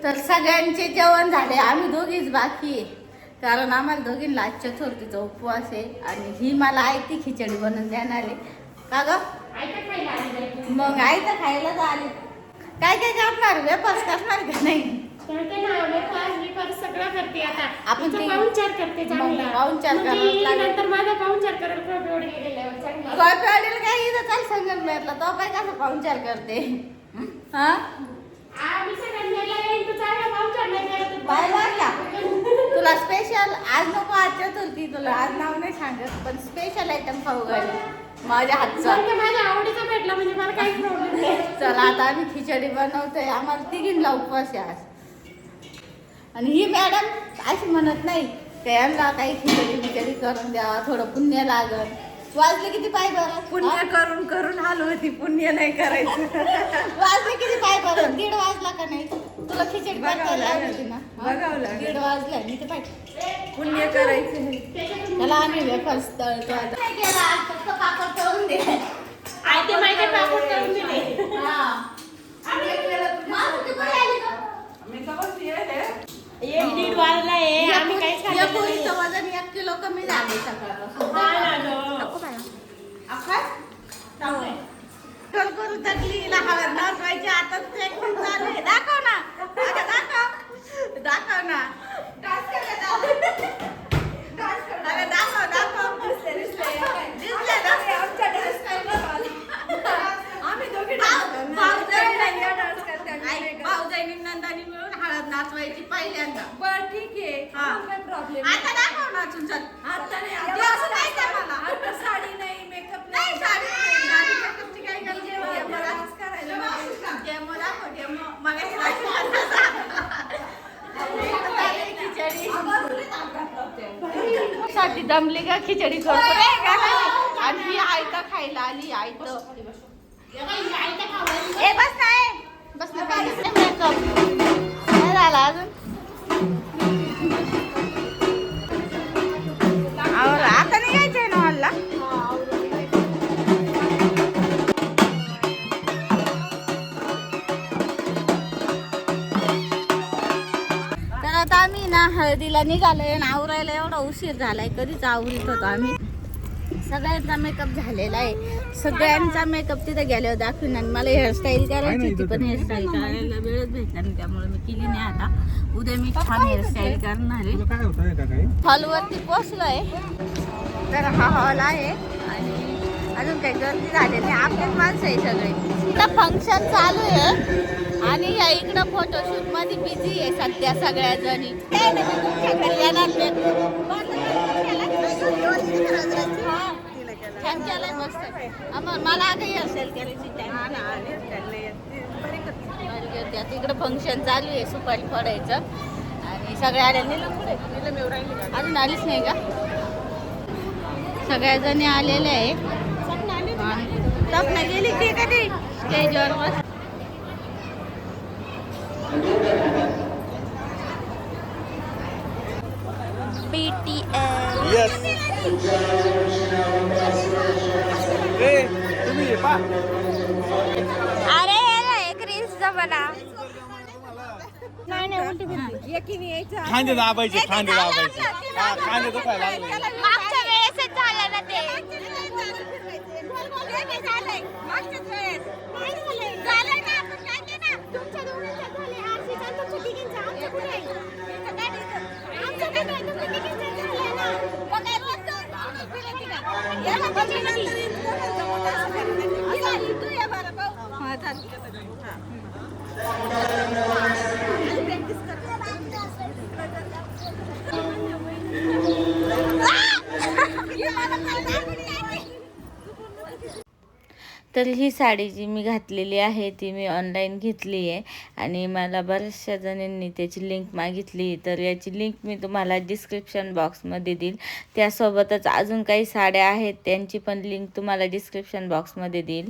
तर सगळ्यांचे जेवण झाले, आम्ही दोघीच बाकी आहे. कारण आम्हाला दोघींना आज चतुर्थीचा उपवास आहे आणि ही मला आयती खिचडी बनवून देणार आहे. का ग? मग आई तर खायलाच आली. काय काय करणार? वेपास करणार का नाही? सगळं करते आता. आपण पाहुणचार करते चांगला. पाहुणचार नंतर माझा पाहुणचार करायला कळपेवाडी गेलेल्यावर चांगला. कळपेवाडीला काय इथं चाल संगमनेरला तो काय कसं पाहुणचार करते? हा आम्ही सगळ्यांना येईल तर चांगला पाहुणचार नाही करत. बाय वाटला तुला स्पेशल आज नको, आज चतुर्थी तुला आज नाव नाही सांगत, पण स्पेशल आयटम खाऊ घाली माझ्या हातचा. माझ्या आवडीचा भेटला म्हणजे मला काही प्रॉब्लेम नाही. चला आता आम्ही खिचडी बनवतोय, आम्हाला तिघींना उपवास आहे आज. आणि ही मॅडम अशी म्हणत नाही त्यांना काही खिचडी करून द्यावा, थोडं पुण्य लागल. वाजले किती पाय बरं? पुण्य करून करून हालो होती, पुण्य नाही करायचं. वाजले किती पाय बरं? 1:30 वाजला का नाही? तुला खिचडी बनवायला आवडते ना? बघावं लागेल. 1:30 वाजला मी तर पाय पुण्य करायचं. त्याला आम्ही वेफर्स तळतो आता. काय केलं आज? फक्त पापड तळून दे. आई ते माहिती पापड तळून दिले. एक 1:30 वाजला आहे, आम्ही काहीच खाल्लं नाही. पोळीचं वजन 1 किलो कमी झाले सकाळपासून. करू थकली हळद नाचवायची, आता ट्रेकिंग चालू आहे. दाखव ना, अगं दाखव दाखव ना. अगं दाखव दाखव. दिसले भाऊजाईनी नंदानी मिळून हळद नाचवायची पहिल्यांदा. बरं ठीक आहे, काय प्रॉब्लेम. आता दाखव नाचून चल. आता नाही, असं नाही का मला? आता साडी नाही, मेकअप नाही साडी नाही, साडी मेकअपची काही गरज नाही. डेमो डान्स करायला डेमो दाखव, डेमो. मगाशी साठी दमली का खिचडी करतो रे का नाही? आणि ही आयता खायला आली आयत. ए बस नाही, बस नाही मेकअप नाही झाला अजून. आता नाही यायचंय ना मला. तर आता आम्ही ना हळदीला निघालोय आणि आवरायला एवढा उशीर झालाय. कधीच आवरीत होतो आम्ही. सगळ्यांचा मेकअप झालेला आहे. सगळ्यांचा मेकअप तिथे गेल्यावर दाखवून. आणि मला हेअरस्टाईल करायची होती, पण हेअरस्टाईल करायला वेळच भेटला नाही, त्यामुळे मी केली नाही. आता उद्या मी छान हेअरस्टाईल करणार आहे. हॉलवरती पोचलोय. तर हा हॉल आहे आणि अजून काही गर्दी झाली नाही, आपलेच माणसं आहे सगळे. इथं फंक्शन चालू आहे आणि या इकडं फोटोशूट मध्ये बिझी आहे सध्या सगळ्या जणी. मला काही असेल करायची इकडं फंक्शन चालू आहे सुपारी फोडायचं आणि सगळ्या आल्या. अजून आलीच नाही का? सगळ्या जणी आलेल्या आहे. सपना गेली ते कधी स्टेजवर बस. अरे एक रील्सचा बना. नाही नाही, उलटी फिरती. एकीने यायचं. खांदे दाबायचे, खांदे दाबायचे. हा, खांदे दुखायला लागले. मागच्या वेळेसच झालं ना ते. झालं ना, आपण काय ते ना. तुमच्या दोघांच्या झाले, आरशीचा आणि तुमच्या तिघींचा. आमचं कुठे आहे? आमचं काय नाही, तुमच्या तिघींचा झालं ना. मग काय बोलतो? फिरायची का? याला बघी नंतर इतकं मोठं असं फिरण्याची. असं, तू ये बरं भाऊ. हा, चाल. तर ही साडी जी मी घातलेली आहे ती मी ऑनलाईन घेतली आहे आणि मला बऱ्याचशा जणांनी त्याची लिंक मागितली. तर याची लिंक मी तुम्हाला डिस्क्रिप्शन बॉक्समध्ये देईल. त्यासोबतच अजून काही साड्या आहेत त्यांची पण लिंक तुम्हाला डिस्क्रिप्शन बॉक्समध्ये देईल.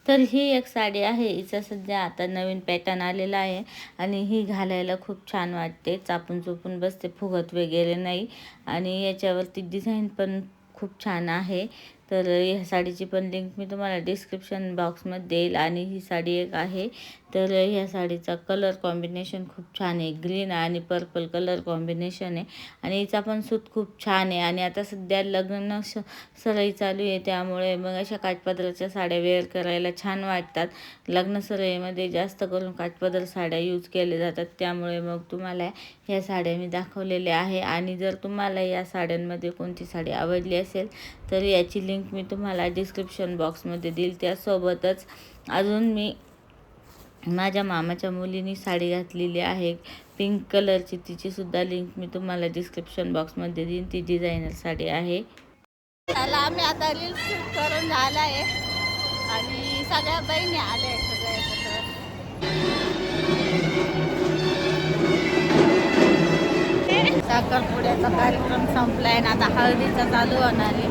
तर ही एक साडी आहे, हिचा सध्या आता नवीन पॅटर्न आलेला आहे आणि ही घालायला खूप छान वाटते. चापून चोपून बसते, फुगत वगैरे नाही आणि याच्यावरती डिझाईन पण खूप छान आहे. तर ह्या साडीची पण लिंक मी तुम्हाला डिस्क्रिप्शन बॉक्समध्ये देईल. आणि ही साडी एक आहे तर ह्या साडीचा कलर कॉम्बिनेशन खूप छान आहे, ग्रीन आणि पर्पल कलर कॉम्बिनेशन आहे आणि हिचा पण सूत खूप छान आहे. आणि आता सध्या लग्न सराई चालू आहे, त्यामुळे मग अशा काठपदराच्या साड्या वेअर करायला छान वाटतात. लग्न सराईमध्ये जास्त करून काठपदर साड्या यूज केल्या जातात, त्यामुळे मग तुम्हाला ह्या साड्या मी दाखवलेल्या आहे. आणि जर तुम्हाला या साड्यांमध्ये कोणती साडी आवडली असेल तर याची लिंक मी तुम्हाला डिस्क्रिप्शन बॉक्समध्ये देईल. त्यासोबतच अजून मी माझ्या मामाच्या मुलीनी साडी घातलेली आहे पिंक कलरची, तिचीसुद्धा लिंक मी तुम्हाला डिस्क्रिप्शन बॉक्समध्ये देईन. ती डिझायनर साडी आहे. त्याला आम्ही आता रील्स शूट करून झाला आहे आणि सगळ्या बहिणी आल्या आहेत सगळ्या एकत्र. साखरपुड्याचा कार्यक्रम संपलाय ना, आता हळदीचा चालू होणार आहे.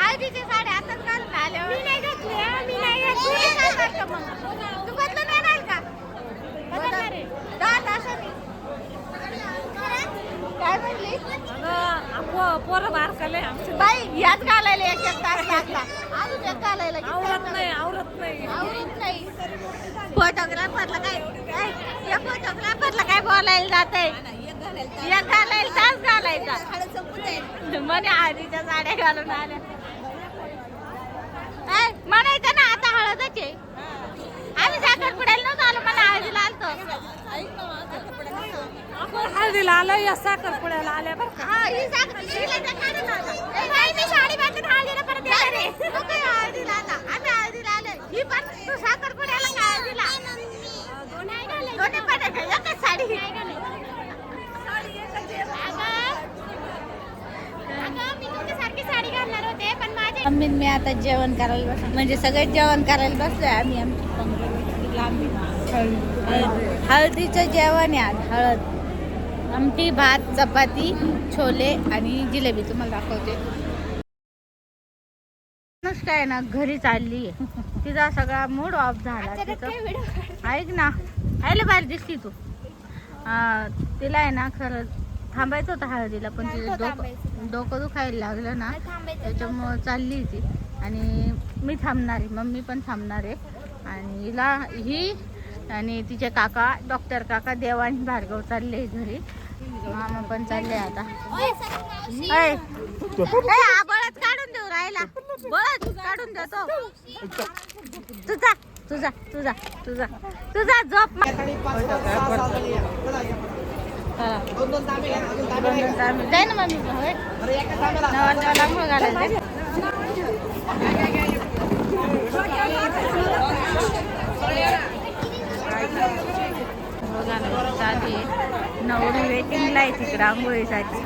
हळदीची साडी आताच घालून आले. मी नाही घातली, मी नाही घातली. तू बदलून येणार का? बदलणार आहे 10 तासांनी. काय म्हणली? पोरं बारकाले आमचे बाई याच घालायला एक तास लागला, अजून एक घालायला आवरत नाही आवडत नाही. फोटोग्राफरला काय या फोटोग्राफरला काय बोलायला जात आहे? एक घालायला तास घालायचा म्हणे आधीच्या साड्या घालून आल्या. म्हणायचं ना आता हळदच आहे. आम्ही साखरपुड्याला नव्हतो आलो, मला हळदीला आलतो. आपण हळदीला आलो या साखरपुड्याला आल्या बरं का. हा, ही साडी बांधून हळदीला परत येणार आहे. हळदीला आता आम्ही हळदीला आलोय. ही पण तू साखरपुड्याला का हळदीला? दोन्ही पण आहे का? एकच साडी. मम्मी मी आता जेवण करायला बस, म्हणजे सगळे जेवण करायला बसलोय आम्ही. आमची पंगत लांबी हळदीचं जेवण आहे आज. हळद, आमटी, भात, चपाती, छोले आणि जिलेबी तुम्हाला दाखवते. काय ना घरी चालली आहे, तिचा सगळा मूड ऑफ झाला. ऐक ना, आयला बाहेर दिसती तू. तिला आहे ना खरं थांबायचं होतं हळदीला, पण तिचं डोकं दुखायला लागलं ना, त्याच्यामुळं चालली ती. आणि मी थांबणार आहे, मम्मी पण थांबणार आहे. आणि हिला ही आणि तिचे काका, डॉक्टर काका देव आणि भार्गव चालले घरी. मामा पण चालले आता. बळद काढून देऊ राहिला, बळद काढून देतो. तुझा तुझा तुझा तुझा तुझा झोप. जाय ना मम्मी, नवरदेवाला आंघोळ घालायला. नवरी वेटिंगला आहे तिकडे आंघोळीसाठी.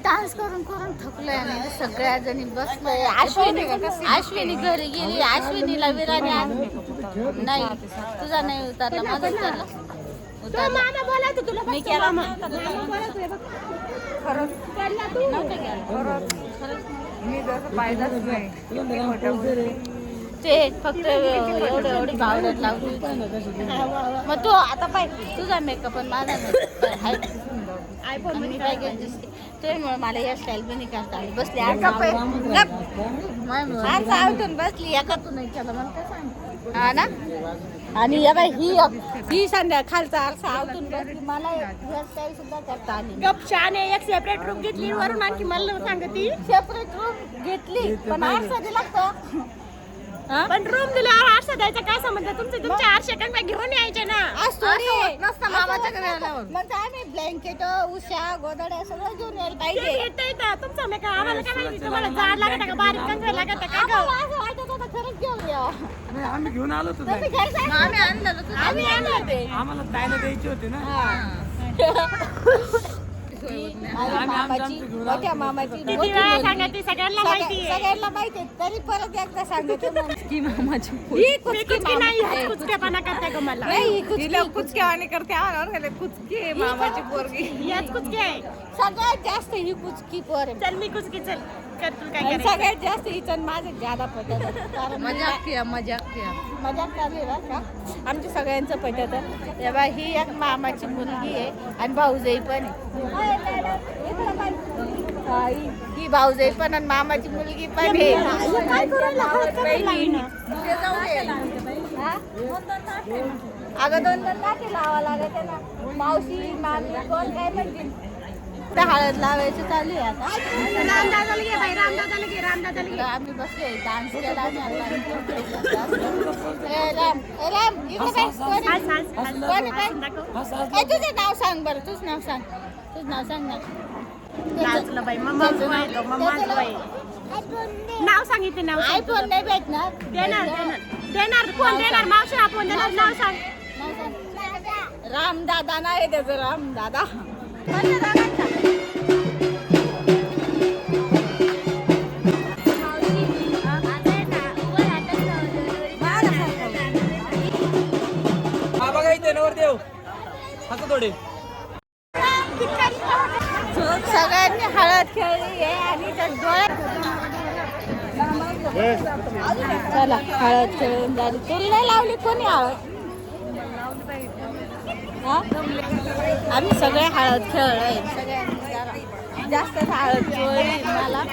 डान्स करून करून थकलोय आणि सगळ्या जणी बसलोय. अश्विनी घरी गेली. अश्विनीला विराने नाही, तुझा नाही उतरला, माझा उतरला. मी केला ते फक्त एवढी पावडर लावली. मग तू आता पाय, तुझा मेकअप पण माझा मेकअप मी काय दिसते तुझ्यामुळे मला हेअरस्टाईल पण नाही करता आली. बसली आवटून बसली एका तू नाही केलं मला काय सांग. हा ना. आणि या बाई ही संध्या खालचा आरसा आवटून बसली, मला हेअरस्टाईल सुद्धा करता आली. गपशाने एक सेपरेट रूम घेतली, वरून आणखी मला सांगती सेपरेट रूम घेतली पण आरसा दिला तो. हा? पण रूम दिल्यावर आरसा द्यायचा काय संबंध तुमच्या आरशे कंगव्या घेऊन यायचे ना आज थोडी आहे. नसतं मामाच्या घरी आल्यावर. मग आम्ही ब्लँकेट उषा गोदड्या सगळं घेऊन यायला ते पाहिजे. येतं इथं. तुमचं मी काय आम्हाला काय माहिती तुम्हाला जाड लागत का बारीक कंगवे लागत का गं? आम्हाला असं वाटत होतं खरंच घेऊन यावं. आम्ही घेऊन आलो होतो तुम्ही घरी जायचं? आम्ही आणलं तू आम्ही आणलं ते. आम्हाला ताईला द्यायची होती ना माझ्या मामाची मोठ्या मामाची किती मोठी वेळा मुलगी. सांगते सगळ्यांना माहिती आहे. सगळ्यांना माहिती आहे. तरी परत एकदा सांगते मग. की मामाची ही मी कुचकी कुचकी नाही मामा. हात कुचकेपणा करते गं मला नाही ही कुचकी. तिला कुचक्यावाणी करते आवर गेले कुचकी मामाची पोरगी याच कुचकी आहे सगळ्यात जास्त ही कुचकी पोर आहे. चल मी कुचकी चल कर तू काय आणि करायचं सगळ्यात जास्त हिचं माझं ज्यादा पटत कारण मजाक किया मजाक चालू आहे बरं का आमच्या सगळ्यांचं पटत तेव्हा ही एक मामाची मुलगी आहे आणि भाऊजाई पण आहे. हा, ही भाऊजाई पण आणि मामाची मुलगी पण आहे. हा? अगं 2-2 लाटे लावा लागत आहे ना. मावशी मामी कोण काय म्हणतील तर हळद लावायचं चालू आहे आता. रामदादाला घे बाई रामदादाला घे रामदादाला घे आम्ही बसले डान्स केला आम्ही आता. ए राम इकडे काय? कोण आहे? हस, हस, हस. कोण आहे बाई? दाखव. ए, तुझं नाव सांग बरं तुझं नाव सांग तुझं नाव सांग ना. नाचलं बाई मम्मा नाव सांगितलं नाव सांग तुझं. आयफोन नाही भेटणार. देणार कोण देणार मावशी आपण देणार नाव सांग नाव सांग. रामदादा नाही त्याचं रामदादा. कोणत्या दादांचा? हा बघा इथे नवरदेव असं थोडे सगळ्यांनी हळद खेळली आहे आणि त्या डोळ्यात चला हळद खेळून झाली. तुला नाही लावली कोणी हळद? हा? आम्ही सगळे हळद खेळलोय सगळ्यांनी जरा जास्तच हळद खेळली मला.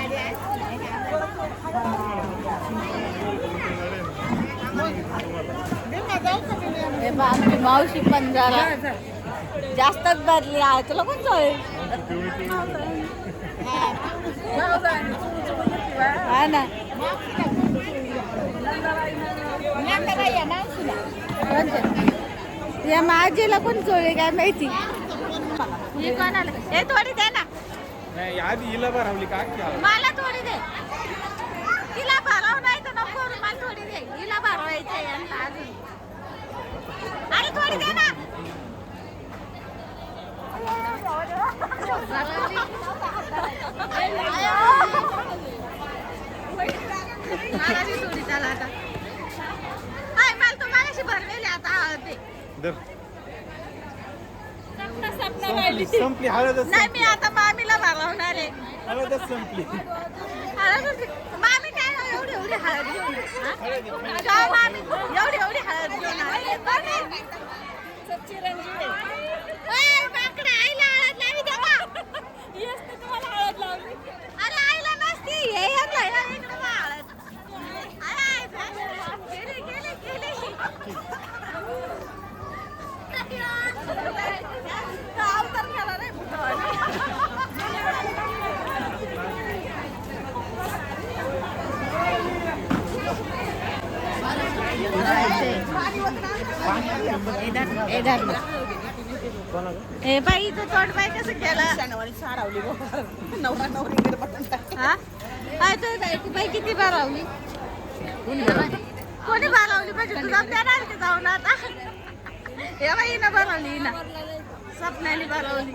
हे बा आमची मावशी पण जरा जास्तच बदली आहे. तुला कोण चोळी? हा ना या माझीला कोण चोळी काय माहिती. ही कोणाला हे थोडी दे ना. नाही आधी हिला भरवली का मला थोडी दे. तिला भराव नाही तर नको मला थोडी दे. हिला भरवायचं यांना अजून. अरे थोडी दे ना. थोडी चला आता. हाय मला तू मागाशी भरलेली आता ते. संपली हळदच नाही मी आता मामीला भरवणार आहे. हळदच संपली मामी काय एवढी एवढी हळद घेऊन काय मामी एवढी हळद घेऊन आली. माकडा आईला हळद लावी दे का? अरे आईला नसती हे इकडे हळद. अरे गेली अवतार केला रे हे बाई तो तोंड बाई कसं केलं सारावली नवरा नवरी हा काय तो बाई किती बारावली कोणी बारावली पाहिजे तुझा देणार की जाऊन आता हे बाई ना बारावली ना स्वप्नाली बारावली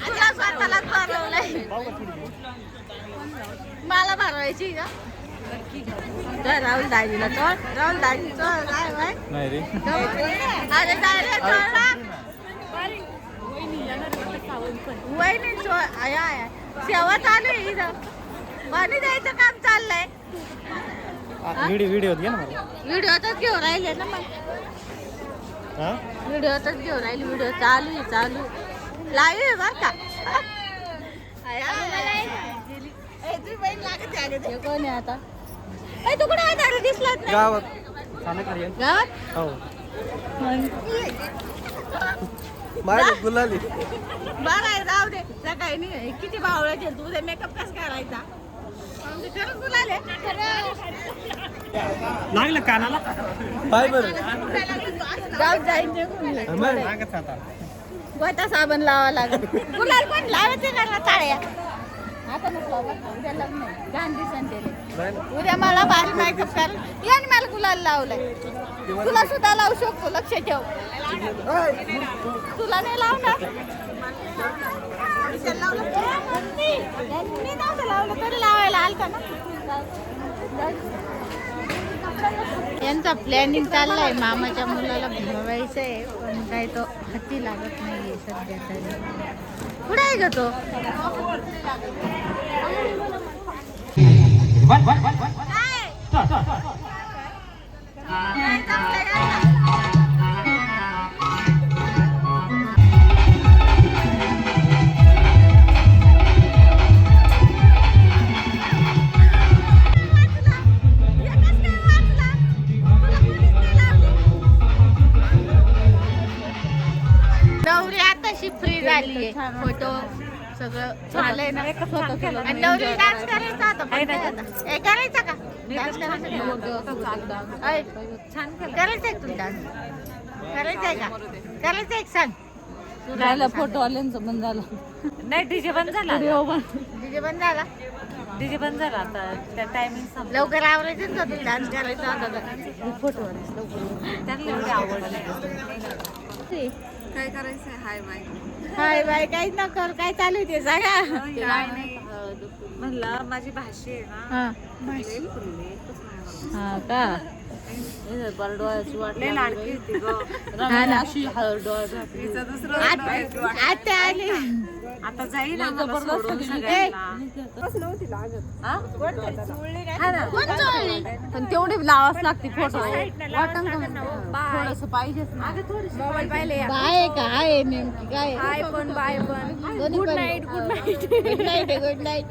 तुला स्वतःलाच बारावलाय मला बारावायची का राहुल दाजीला चोळ राहुल दाजी चोळ काय बाय नाही रे अरे काय रे चोळला वहिनी चोळ आया सेवा चालू आहे इथं पाणी द्यायचं काम चाललंय व्हिडिओ घे ना मला व्हिडिओतच घेऊन राहिले ना मग हा व्हिडिओतच घेऊन राहिले व्हिडिओ चालू आहे चालू लाईव्ह आहे बरं का हे कोण आहे आता तू कुठे आहे दिसलात नाही गावात गावात हो माझी गुलाली बरं आहे जाऊ दे सकाळी नाही किती भावळ्याचे तुझे मेकअप कसं करायचा लागलं कानाला पाय बरं गाव जाईन निघून. लागत आता गोटा साबण लावा लागेल. गुलाल पण लावायचे का टाळ्या आता नको उद्या लग्न आहे. गांधी संडेले उद्या मला भारी मेकअप कर याने मला गुलाल लावलाय. तुला सुद्धा लावू शकतो लक्ष ठेव. तुला नाही लावणार मी नव्हतं लावलं तरी लावायला आलता ना. यांचा प्लॅनिंग चाललाय मामाच्या मुलाला भरवायचं आहे पण काय तो हाती लागत नाहीये सध्या तरी. कुठे आहे ग तो? नवरी आताशी फ्री झाली फोटो सगळं झालंय ना. आणि नवरी डान्स करायचा आता पण काय आता? हे करायचा का डान्स छान करायचंय तुला डान्स करायचंय का? करायचंय सांग. राहिला फोटो आल्यांचं बंद झालं. नाही डीजे बंद झाला. डीजे बंद झाला. डीजे बंद झाला आता त्या टायमिंग लवकर आवरायचं का तू डान्स करायचा होता फोटो त्यांना एवढी आवडली. काय करायचंय? Hi bye. हाय बाय काही न कर. काय चालू आहे ते सांगा. म्हणलं माझी भाषी आहे ना हा हा का बरडोळ्याची वाटली लाडकी होती अशी दुसरं आता आली. आता जाईल आम्हाला सोडून ए, सगळ्यांना. कोण चोळली? पण तेवढी लावाच लागते फोटो. वाटण थोडस पाहिजे. मोबाईल पाहिले बाय काय नेमकी काय बाय पण good night good night good night